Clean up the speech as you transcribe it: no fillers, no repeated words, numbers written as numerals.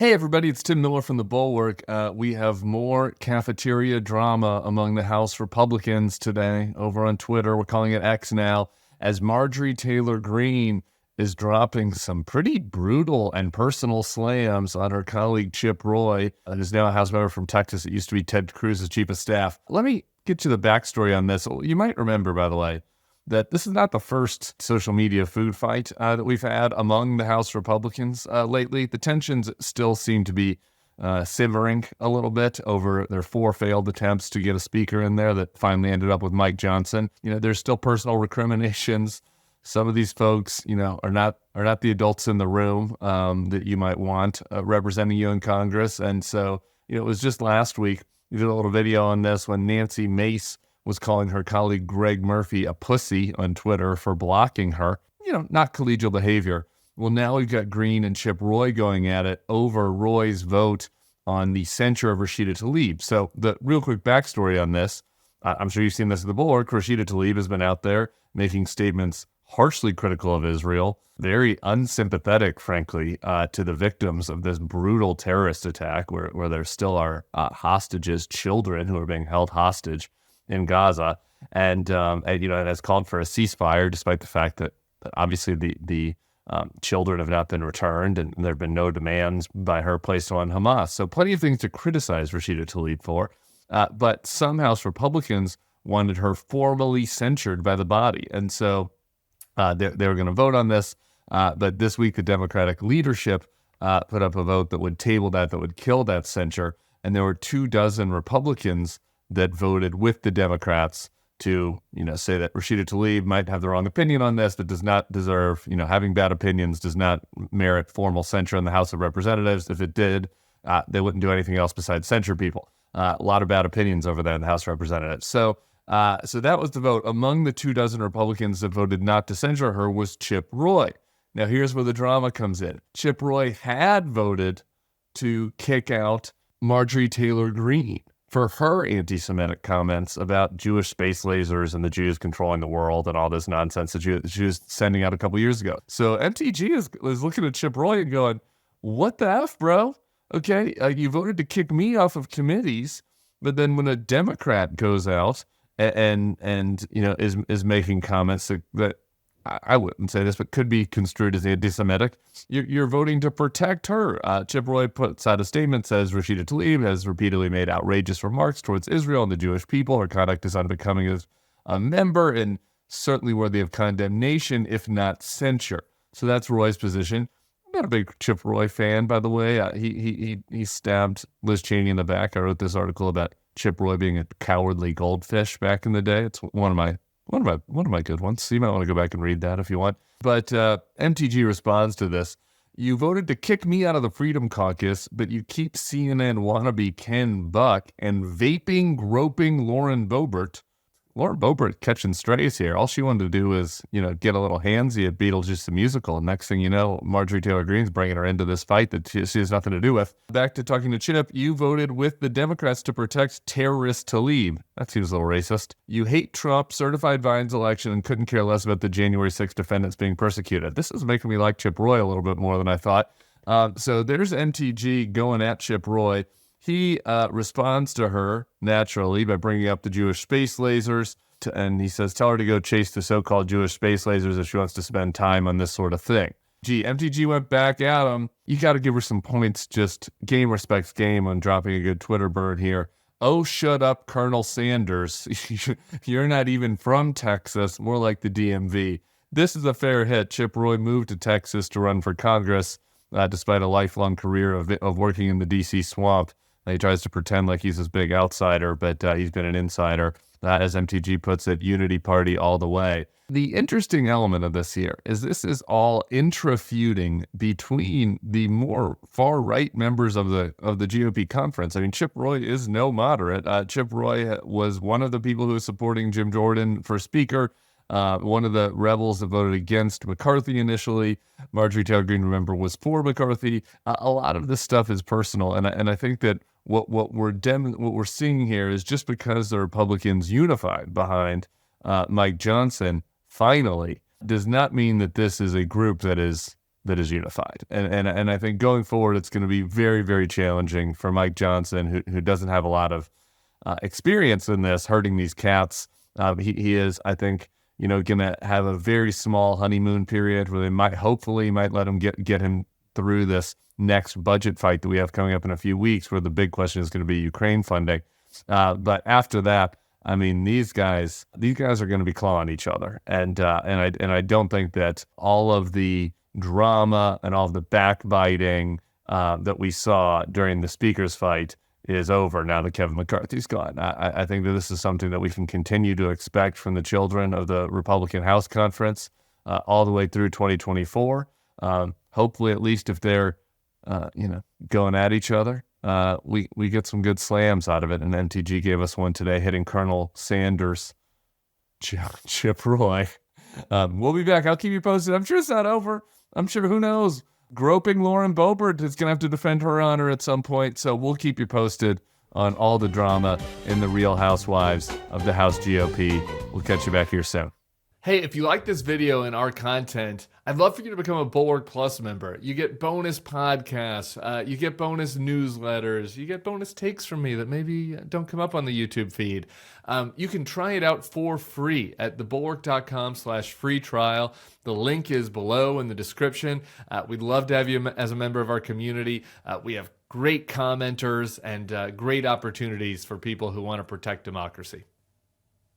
Hey everybody, it's Tim Miller from the Bulwark. We have more cafeteria drama among the House Republicans today over on Twitter. We're calling it X now, as Marjorie Taylor Greene is dropping some pretty brutal and personal slams on her colleague Chip Roy, who's now a House member from Texas. It used to be Ted Cruz's chief of staff. Let me get you the backstory on this. You might remember, by the way, that this is not the first social media food fight that we've had among the House Republicans lately. The tensions still seem to be simmering a little bit over their 4 failed attempts to get a speaker in there that finally ended up with Mike Johnson. There's still personal recriminations. Some of these folks, are not the adults in the room that you might want representing you in Congress. And so, it was just last week, we did a little video on this when Nancy Mace was calling her colleague Greg Murphy a pussy on Twitter for blocking her. Not collegial behavior. Well, now we've got Greene and Chip Roy going at it over Roy's vote on the censure of Rashida Tlaib. So the real quick backstory on this, I'm sure you've seen this at the Bulwark. Rashida Tlaib has been out there making statements harshly critical of Israel, very unsympathetic, frankly, to the victims of this brutal terrorist attack where there still are hostages, children who are being held hostage in Gaza, and has called for a ceasefire, despite the fact that obviously the children have not been returned, and there have been no demands by her placed on Hamas. So plenty of things to criticize Rashida Tlaib for, but some House Republicans wanted her formally censured by the body, and so they were going to vote on this. But this week, the Democratic leadership put up a vote that would table that would kill that censure, and there were 24 Republicans that voted with the Democrats to, say that Rashida Tlaib might have the wrong opinion on this, that does not deserve, having bad opinions does not merit formal censure in the House of Representatives. If it did, they wouldn't do anything else besides censure people. A lot of bad opinions over there in the House of Representatives. So that was the vote. Among the 24 Republicans that voted not to censure her was Chip Roy. Now, here's where the drama comes in. Chip Roy had voted to kick out Marjorie Taylor Greene for her anti-Semitic comments about Jewish space lasers and the Jews controlling the world and all this nonsense that she was sending out a couple years ago. So MTG is looking at Chip Roy and going, what the F, bro? Okay, you voted to kick me off of committees, but then when a Democrat goes out and is making comments that I wouldn't say this, but could be construed as anti-Semitic, you're voting to protect her. Chip Roy puts out a statement, says Rashida Tlaib has repeatedly made outrageous remarks towards Israel and the Jewish people. Her conduct is unbecoming as a member and certainly worthy of condemnation, if not censure. So that's Roy's position. I'm not a big Chip Roy fan, by the way. He stabbed Liz Cheney in the back. I wrote this article about Chip Roy being a cowardly goldfish back in the day. It's one of my good ones. So you might want to go back and read that if you want. But MTG responds to this. You voted to kick me out of the Freedom Caucus, but you keep CNN wannabe Ken Buck and vaping, groping Lauren Boebert. Lauren Boebert catching strays here. All she wanted to do was, get a little handsy at Beetlejuice the Musical. And next thing you know, Marjorie Taylor Greene's bringing her into this fight that she has nothing to do with. Back to talking to Chip, you voted with the Democrats to protect terrorist Tlaib. That seems a little racist. You hate Trump, certified Biden's election, and couldn't care less about the January 6th defendants being persecuted. This is making me like Chip Roy a little bit more than I thought. So there's MTG going at Chip Roy. He responds to her naturally by bringing up the Jewish space lasers, and he says, tell her to go chase the so-called Jewish space lasers if she wants to spend time on this sort of thing. MTG went back at him. You got to give her some points, just game respects game on dropping a good Twitter bird here. Oh, shut up, Colonel Sanders. You're not even from Texas, more like the DMV. This is a fair hit. Chip Roy moved to Texas to run for Congress, despite a lifelong career of working in the D.C. swamp. He tries to pretend like he's this big outsider, but he's been an insider. As MTG puts it, unity party all the way. The interesting element of this here is this is all intra-feuding between the more far-right members of the GOP conference. I mean, Chip Roy is no moderate. Chip Roy was one of the people who was supporting Jim Jordan for Speaker. One of the rebels that voted against McCarthy initially. Marjorie Taylor Greene, remember, was for McCarthy. A lot of this stuff is personal, and I think that what we're seeing here is just because the Republicans unified behind Mike Johnson finally does not mean that this is a group that is that is unified. And I think going forward, it's going to be very, very challenging for Mike Johnson, who doesn't have a lot of experience in this, herding these cats. He is, I think, going to have a very small honeymoon period where they hopefully might let him get him through this next budget fight that we have coming up in a few weeks, where the big question is going to be Ukraine funding. But after that, I mean, these guys are going to be clawing each other, and I don't think that all of the drama and all of the backbiting that we saw during the speaker's fight is over now that Kevin McCarthy's gone. I think that this is something that we can continue to expect from the children of the Republican House Conference all the way through 2024. Hopefully, at least if they're going at each other, we get some good slams out of it. And MTG gave us one today, hitting Colonel Sanders, Chip Roy. We'll be back. I'll keep you posted. I'm sure it's not over. I'm sure, who knows, groping Lauren Boebert is going to have to defend her honor at some point. So we'll keep you posted on all the drama in the Real Housewives of the House GOP. We'll catch you back here soon. Hey, if you like this video and our content, I'd love for you to become a Bulwark Plus member. You get bonus podcasts, you get bonus newsletters, you get bonus takes from me that maybe don't come up on the YouTube feed. You can try it out for free at thebulwark.com/free trial. The link is below in the description. We'd love to have you as a member of our community. We have great commenters and great opportunities for people who want to protect democracy.